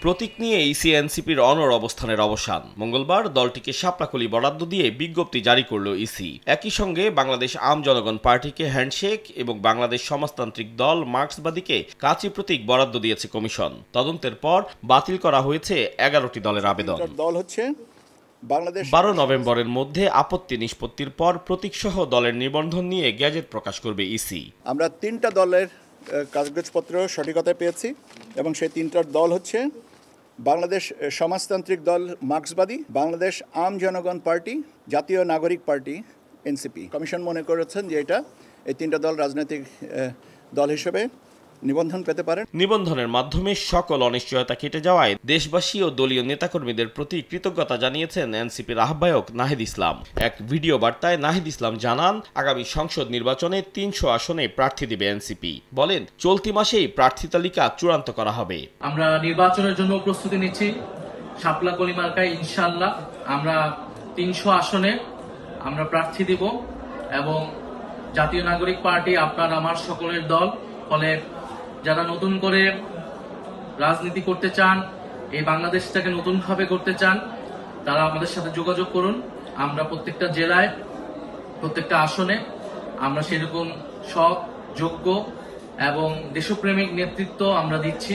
প্রতীক নিয়ে ইসি এনসিপির অনড় অবস্থানের অবসান। মঙ্গলবার দলটিকে শাপলাকলি বরাদ্দ দিয়ে বিজ্ঞপ্তি জারি করল ইসি। একই সঙ্গে বাংলাদেশ আম জনগণ পার্টিকে হ্যান্ডশেক এবং বাংলাদেশ সমাজতান্ত্রিক দল মার্ক্সবাদীকে কাচি প্রতীক বরাদ্দ দিয়েছে কমিশন। তদন্তের পর বাতিল করা হয়েছে 11টি দলের আবেদন। 12 নভেম্বরের মধ্যে আপত্তি নিষ্পত্তির পর প্রতীকসহ দলের নিবন্ধন নিয়ে গ্যাজেট প্রকাশ করবে ইসি। আমরা 3টা দলের কাগজপত্র সঠিকতায় পেয়েছি এবং সেই 3টার দল হচ্ছে বাংলাদেশ সমাজতান্ত্রিক দল মার্ক্সবাদী, বাংলাদেশ আম জনগণ পার্টি, জাতীয় নাগরিক পার্টি এনসিপি। কমিশন মনে করেছেন যে এই 3টা দল রাজনৈতিক দল হিসেবে নিবন্ধন পেতে পারেন। নিবন্ধনের মাধ্যমে সকল অনিশ্চয়তা কেটে যাওয়ায় দেশবাসী ও দলীয় নেতাকর্মীদের প্রতি কৃতজ্ঞতা জানিয়েছেন এনসিপির আহ্বায়ক নাহিদ ইসলাম। এক ভিডিও বার্তায় নাহিদ ইসলাম জানান, আগামী সংসদ নির্বাচনে 300 আসনে প্রার্থী দিবে এনসিপি। বলেন, চলতি মাসেই প্রার্থী তালিকা চূড়ান্ত করা হবে। আমরা নির্বাচনের জন্য প্রস্তুতি নিচ্ছি। শাপলাকলি মার্কায় ইনশাআল্লাহ আমরা 300 আসনে আমরা প্রার্থী দিব এবং জাতীয় নাগরিক পার্টি আপনার আমার সকলের দল। ফলে যারা নতুন করে রাজনীতি করতে চান, এই বাংলাদেশটাকে নতুনভাবে করতে চান, তারা আমাদের সাথে যোগাযোগ করুন। আমরা প্রত্যেকটা জেলায়, প্রত্যেকটা আসনে আমরা সেরকম সৎ, যোগ্য এবং দেশপ্রেমিক নেতৃত্ব আমরা দিচ্ছি।